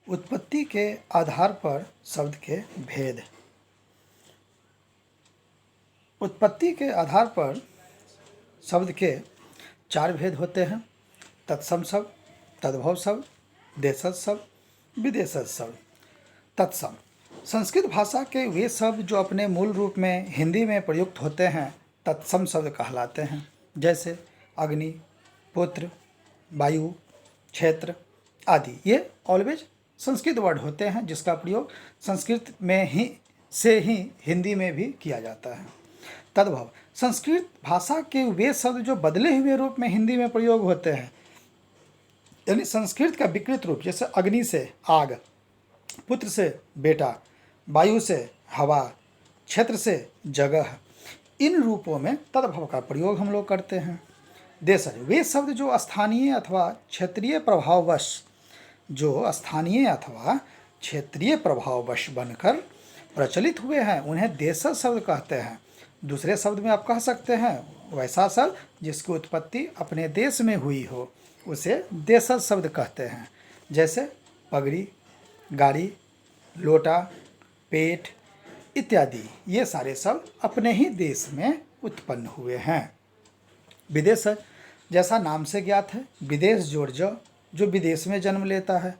उत्पत्ति के आधार पर शब्द के भेद। उत्पत्ति के आधार पर शब्द के 4 भेद होते हैं: तत्सम शब्द, तद्भव शब्द, देशज शब्द, विदेशज शब्द। तत्सम संस्कृत भाषा के वे शब्द जो अपने मूल रूप में हिंदी में प्रयुक्त होते हैं तत्सम शब्द कहलाते हैं, जैसे अग्नि, पुत्र, वायु, क्षेत्र आदि। ये ऑलवेज संस्कृत वर्ड होते हैं जिसका प्रयोग संस्कृत में ही हिंदी में भी किया जाता है। तद्भव संस्कृत भाषा के वे शब्द जो बदले हुए रूप में हिंदी में प्रयोग होते हैं, यानी संस्कृत का विकृत रूप, जैसे अग्नि से आग, पुत्र से बेटा, वायु से हवा, क्षेत्र से जगह, इन रूपों में तद्भव का प्रयोग हम लोग करते हैं। देशज वे शब्द जो स्थानीय अथवा क्षेत्रीय प्रभाववश बनकर प्रचलित हुए हैं, उन्हें देशज शब्द कहते हैं। दूसरे शब्द में आप कह सकते हैं वैसा शब्द जिसकी उत्पत्ति अपने देश में हुई हो, उसे देशज शब्द कहते हैं, जैसे पगड़ी, गाड़ी, लोटा, पेट इत्यादि। ये सारे शब्द अपने ही देश में उत्पन्न हुए हैं। विदेशज जैसा नाम से ज्ञात है, विदेश जोड़ जो विदेश में जन्म लेता है।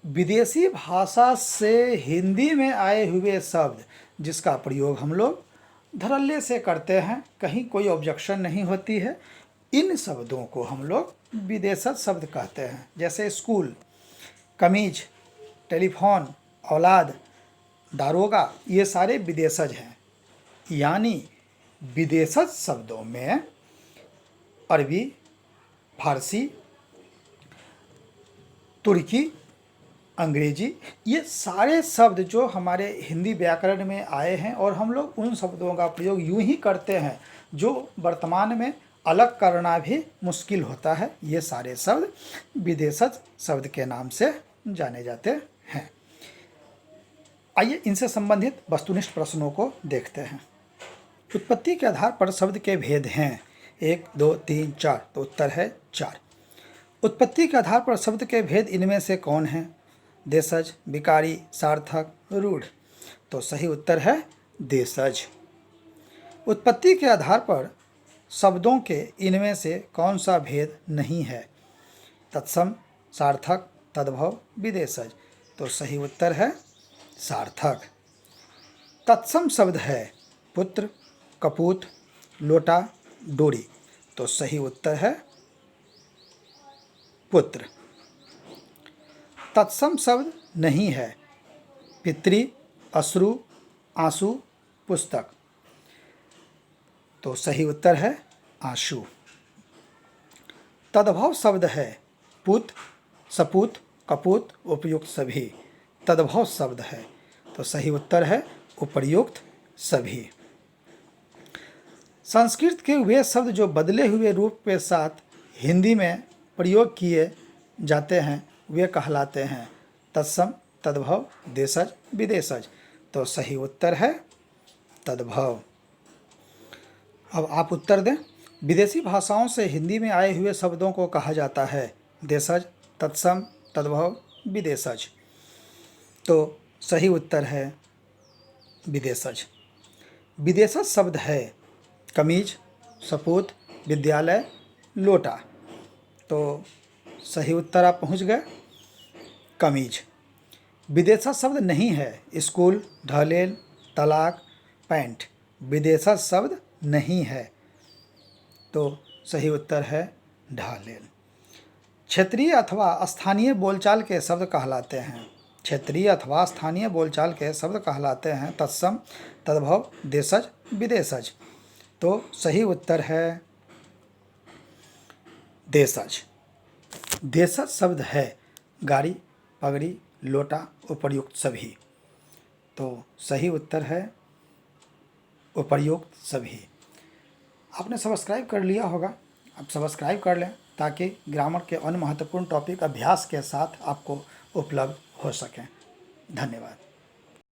विदेशी भाषा से हिंदी में आए हुए शब्द जिसका प्रयोग हम लोग धड़ल्ले से करते हैं, कहीं कोई ऑब्जेक्शन नहीं होती है, इन शब्दों को हम लोग विदेशज शब्द कहते हैं। जैसे स्कूल, कमीज, टेलीफोन, औलाद, दारोगा, ये सारे विदेशज हैं। यानी विदेशज शब्दों में अरबी, फारसी, तुर्की, अंग्रेजी, ये सारे शब्द जो हमारे हिंदी व्याकरण में आए हैं और हम लोग उन शब्दों का प्रयोग यूं ही करते हैं जो वर्तमान में अलग करना भी मुश्किल होता है। ये सारे शब्द विदेशज शब्द के नाम से जाने जाते हैं। आइए इनसे संबंधित वस्तुनिष्ठ प्रश्नों को देखते हैं। उत्पत्ति के आधार पर शब्द के भेद हैं 1, 2, 3, 4, तो उत्तर है 4। उत्पत्ति के आधार पर शब्द के भेद इनमें से कौन हैं? देशज, विकारी, सार्थक, रूढ़। तो सही उत्तर है देशज। उत्पत्ति के आधार पर शब्दों के इनमें से कौन सा भेद नहीं है? तत्सम, सार्थक, तद्भव, विदेशज। तो सही उत्तर है सार्थक। तत्सम शब्द है पुत्र, कपूत, लोटा, डोरी। तो सही उत्तर है पुत्र। तत्सम शब्द नहीं है पितृ, अश्रु, आंसू, पुस्तक। तो सही उत्तर है आंसू। तद्भव शब्द है पुत, सपूत, कपूत, उपयुक्त सभी। तद्भव शब्द है, तो सही उत्तर है उपर्युक्त सभी। संस्कृत के वे शब्द जो बदले हुए रूप के साथ हिंदी में प्रयोग किए जाते हैं वे कहलाते हैं तत्सम, तद्भव, देशज, विदेशज। तो सही उत्तर है तद्भव। अब आप उत्तर दें। विदेशी भाषाओं से हिंदी में आए हुए शब्दों को कहा जाता है देशज, तत्सम, तद्भव, विदेशज। तो सही उत्तर है विदेशज। विदेशज शब्द है कमीज, सपूत, विद्यालय, लोटा। तो सही उत्तर आप पहुंच गए कमीज। विदेशज शब्द नहीं है स्कूल, ढलेल, तलाक, पैंट। विदेशज शब्द नहीं है, तो सही उत्तर है ढालेल। क्षेत्रीय अथवा स्थानीय बोलचाल के शब्द कहलाते हैं। क्षेत्रीय अथवा स्थानीय बोलचाल के शब्द कहलाते हैं तत्सम, तद्भव, देशज, विदेशज। तो सही उत्तर है देशज। देशज शब्द है गाड़ी, पगड़ी, लोटा, उपर्युक्त सभी। तो सही उत्तर है उपर्युक्त सभी। आपने सब्सक्राइब कर लिया होगा, आप सब्सक्राइब कर लें ताकि ग्रामर के अन्य महत्वपूर्ण टॉपिक अभ्यास के साथ आपको उपलब्ध हो सकें। धन्यवाद।